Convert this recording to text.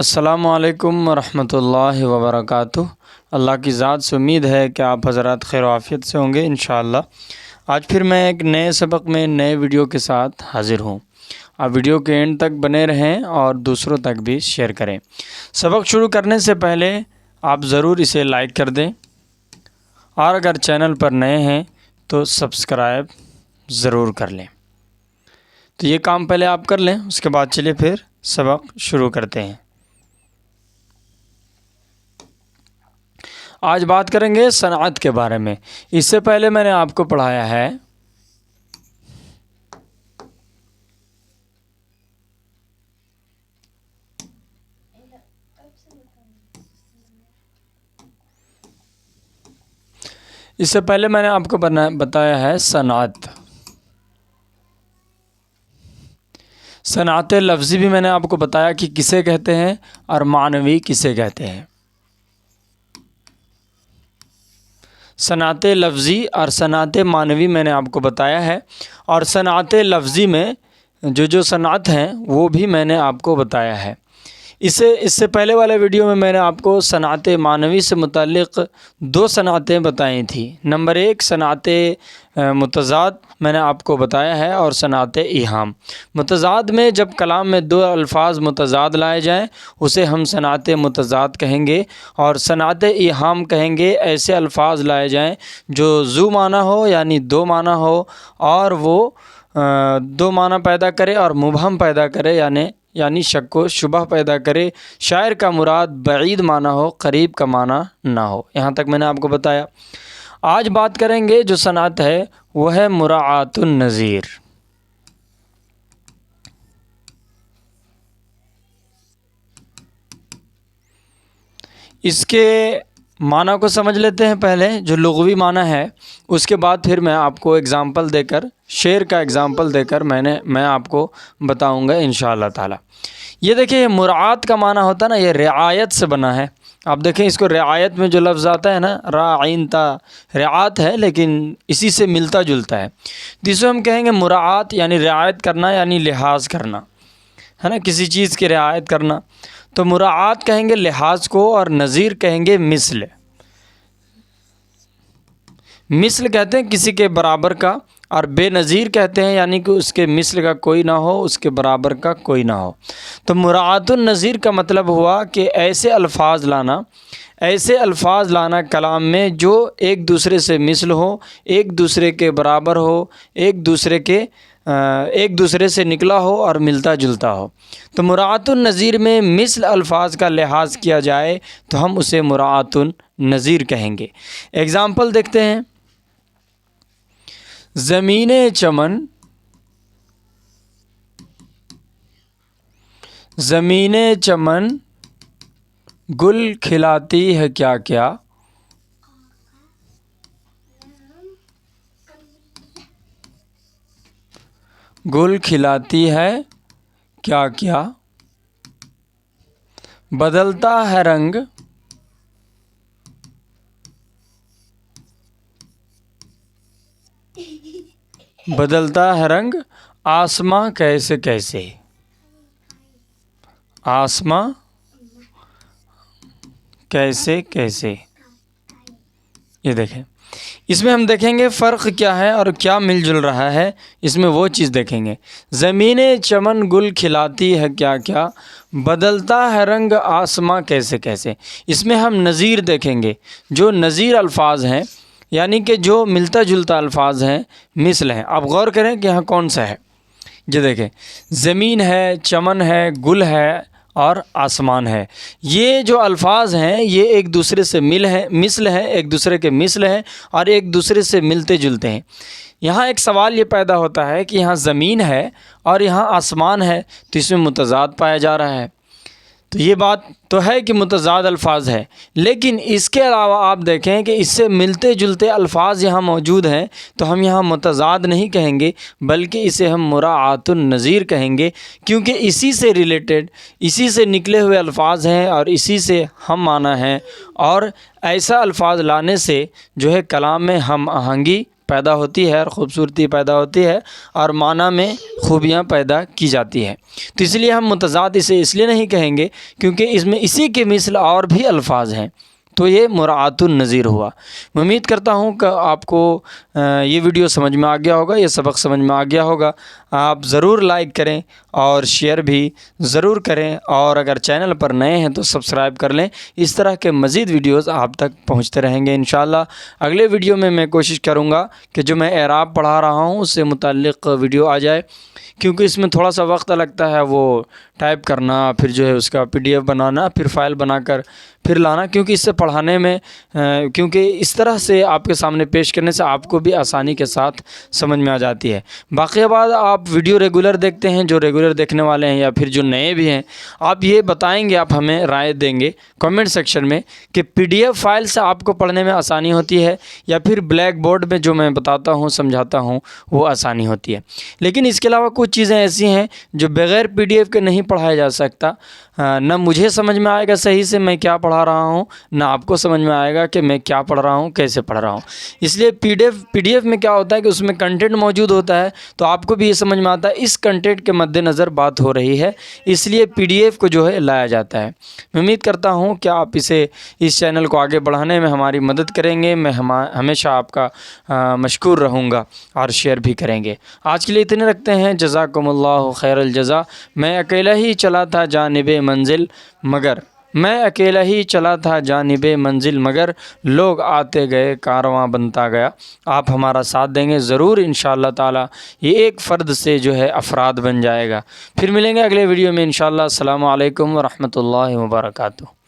السلام علیکم ورحمۃ اللہ وبرکاتہ۔ اللہ کی ذات سے امید ہے کہ آپ حضرات خیر و عافیت سے ہوں گے انشاءاللہ۔ آج پھر میں ایک نئے سبق میں نئے ویڈیو کے ساتھ حاضر ہوں۔ آپ ویڈیو کے اینڈ تک بنے رہیں اور دوسروں تک بھی شیئر کریں۔ سبق شروع کرنے سے پہلے آپ ضرور اسے لائک کر دیں، اور اگر چینل پر نئے ہیں تو سبسکرائب ضرور کر لیں۔ تو یہ کام پہلے آپ کر لیں، اس کے بعد چلیے پھر سبق شروع کرتے ہیں۔ آج بات کریں گے صنعت کے بارے میں۔ اس سے پہلے میں نے آپ کو پڑھایا ہے آپ کو بتایا ہے صنعت۔ صنعت لفظی بھی میں نے آپ کو بتایا کہ کسے کہتے ہیں اور معنوی کسے کہتے ہیں۔ صنعت لفظی اور صنعت معنوی میں نے آپ کو بتایا ہے، اور صنعت لفظی میں جو صنعت ہیں وہ بھی میں نے آپ کو بتایا ہے۔ اس سے پہلے والے ویڈیو میں نے آپ کو صنعت معنوی سے متعلق دو صنعتیں بتائی تھیں۔ نمبر ایک صنعت متضاد میں نے آپ کو بتایا ہے، اور صنعت ایہام۔ متضاد میں جب کلام میں دو الفاظ متضاد لائے جائیں اسے ہم صنعت متضاد کہیں گے، اور صنعت ایہام کہیں گے ایسے الفاظ لائے جائیں جو ذو معنی ہو یعنی دو معنی ہو، اور وہ دو معنی پیدا کرے اور مبہم پیدا کرے یعنی شک و شبہ پیدا کرے۔ شاعر کا مراد بعید معنی ہو، قریب کا معنی نہ ہو۔ یہاں تک میں نے آپ کو بتایا۔ آج بات کریں گے جو صنعت ہے وہ ہے مراعات النظیر۔ اس کے معنی کو سمجھ لیتے ہیں پہلے، جو لغوی معنی ہے، اس کے بعد پھر میں آپ کو اگزامپل دے کر، شعر کا اگزامپل دے کر میں آپ کو بتاؤں گا انشاءاللہ تعالی۔ یہ دیکھیں، مراعات کا معنی ہوتا ہے نا، یہ رعایت سے بنا ہے۔ آپ دیکھیں اس کو رعایت میں جو لفظ آتا ہے نا، راعین تا، رعایت ہے لیکن اسی سے ملتا جلتا ہے۔ جسے ہم کہیں گے مراعات یعنی رعایت کرنا، یعنی لحاظ کرنا ہے نا، کسی چیز کی رعایت کرنا۔ تو مراعات کہیں گے لحاظ کو، اور نظیر کہیں گے مثل۔ مثل کہتے ہیں کسی کے برابر کا، اور بے نظیر کہتے ہیں یعنی کہ اس کے مثل کا کوئی نہ ہو، اس کے برابر کا کوئی نہ ہو۔ تو مراعات النظیر کا مطلب ہوا کہ ایسے الفاظ لانا کلام میں جو ایک دوسرے سے مثل ہو، ایک دوسرے کے برابر ہو، ایک دوسرے سے نکلا ہو اور ملتا جلتا ہو۔ تو مراعات النظیر میں مثل الفاظ کا لحاظ کیا جائے تو ہم اسے مراعات النظیر کہیں گے۔ اگزامپل دیکھتے ہیں۔ زمین چمن گل کھلاتی ہے کیا کیا، گل کھلاتی ہے کیا کیا، بدلتا ہے رنگ آسماں کیسے کیسے، آسماں کیسے کیسے۔ یہ دیکھیں، اس میں ہم دیکھیں گے فرق کیا ہے اور کیا مل جل رہا ہے، اس میں وہ چیز دیکھیں گے۔ زمین چمن گل کھلاتی ہے کیا کیا، بدلتا ہے رنگ آسماں کیسے کیسے۔ اس میں ہم نظیر دیکھیں گے، جو نظیر الفاظ ہیں یعنی کہ جو ملتا جلتا الفاظ ہیں، مثل ہیں۔ آپ غور کریں کہ یہاں کون سا ہے۔ یہ دیکھیں، زمین ہے، چمن ہے، گل ہے اور آسمان ہے۔ یہ جو الفاظ ہیں یہ ایک دوسرے سے مثل ہیں، ایک دوسرے کے مثل ہیں اور ایک دوسرے سے ملتے جلتے ہیں۔ یہاں ایک سوال یہ پیدا ہوتا ہے کہ یہاں زمین ہے اور یہاں آسمان ہے، تو اس میں متضاد پایا جا رہا ہے۔ تو یہ بات تو ہے کہ متضاد الفاظ ہے، لیکن اس کے علاوہ آپ دیکھیں کہ اس سے ملتے جلتے الفاظ یہاں موجود ہیں، تو ہم یہاں متضاد نہیں کہیں گے بلکہ اسے ہم مراعات النظیر کہیں گے، کیونکہ اسی سے ریلیٹڈ، اسی سے نکلے ہوئے الفاظ ہیں اور اسی سے ہم معنی ہیں، اور ایسا الفاظ لانے سے جو ہے کلام میں ہم آہنگی پیدا ہوتی ہے اور خوبصورتی پیدا ہوتی ہے اور معنی میں خوبیاں پیدا کی جاتی ہے۔ تو اس لیے ہم متضاد اسے اس لیے نہیں کہیں گے کیونکہ اس میں اسی کے مثل اور بھی الفاظ ہیں، تو یہ مراعات النظیر ہوا۔ میں امید کرتا ہوں کہ آپ کو یہ ویڈیو سمجھ میں آ گیا ہوگا، یہ سبق سمجھ میں آ گیا ہوگا۔ آپ ضرور لائک کریں اور شیئر بھی ضرور کریں، اور اگر چینل پر نئے ہیں تو سبسکرائب کر لیں۔ اس طرح کے مزید ویڈیوز آپ تک پہنچتے رہیں گے انشاءاللہ۔ اگلے ویڈیو میں کوشش کروں گا کہ جو میں اعراب پڑھا رہا ہوں اس سے متعلق ویڈیو آ جائے، کیونکہ اس میں تھوڑا سا وقت لگتا ہے، وہ ٹائپ کرنا، پھر جو ہے اس کا PDF بنانا، پھر فائل بنا کر پھر لانا، کیونکہ اس سے پڑھانے میں کیونکہ اس طرح سے آپ کے سامنے پیش کرنے سے آپ کو بھی آسانی کے ساتھ سمجھ میں آ جاتی ہے۔ باقی بعد آپ ویڈیو ریگولر دیکھتے ہیں، جو ریگولر دیکھنے والے ہیں یا پھر جو نئے بھی ہیں، آپ یہ بتائیں گے، آپ ہمیں رائے دیں گے کمنٹ سیکشن میں کہ PDF فائل سے آپ کو پڑھنے میں آسانی ہوتی ہے یا پھر بلیک بورڈ میں جو میں بتاتا ہوں سمجھاتا ہوں وہ آسانی ہوتی ہے۔ لیکن اس کے علاوہ کچھ چیزیں ایسی ہیں جو بغیر PDF کے نہیں پڑھایا جا سکتا۔ نہ مجھے سمجھ میں آئے گا صحیح سے میں کیا پڑھا رہا ہوں، نہ آپ کو سمجھ میں آئے گا کہ میں کیا پڑھ رہا ہوں، کیسے پڑھ رہا ہوں۔ اس لیے PDF میں کیا ہوتا ہے کہ اس میں کنٹینٹ موجود ہوتا ہے، تو آپ کو بھی یہ سمجھ میں آتا ہے اس کنٹینٹ کے مد نظر بات ہو رہی ہے، اس لیے PDF کو جو ہے لایا جاتا ہے۔ میں امید کرتا ہوں کہ آپ اس چینل کو آگے بڑھانے میں ہماری مدد کریں گے۔ میں ہمیشہ آپ کا مشکور رہوں گا اور شیئر بھی کریں گے۔ آج کے لیے اتنے رکھتے ہیں۔ جزاکم اللہ خیر الجزا۔ میں اکیلا ہی چلا تھا جانب منزل مگر لوگ آتے گئے کارواں بنتا گیا۔ آپ ہمارا ساتھ دیں گے ضرور انشاءاللہ تعالی، یہ ایک فرد سے جو ہے افراد بن جائے گا۔ پھر ملیں گے اگلے ویڈیو میں انشاءاللہ۔ السلام علیکم ورحمۃ اللہ وبرکاتہ۔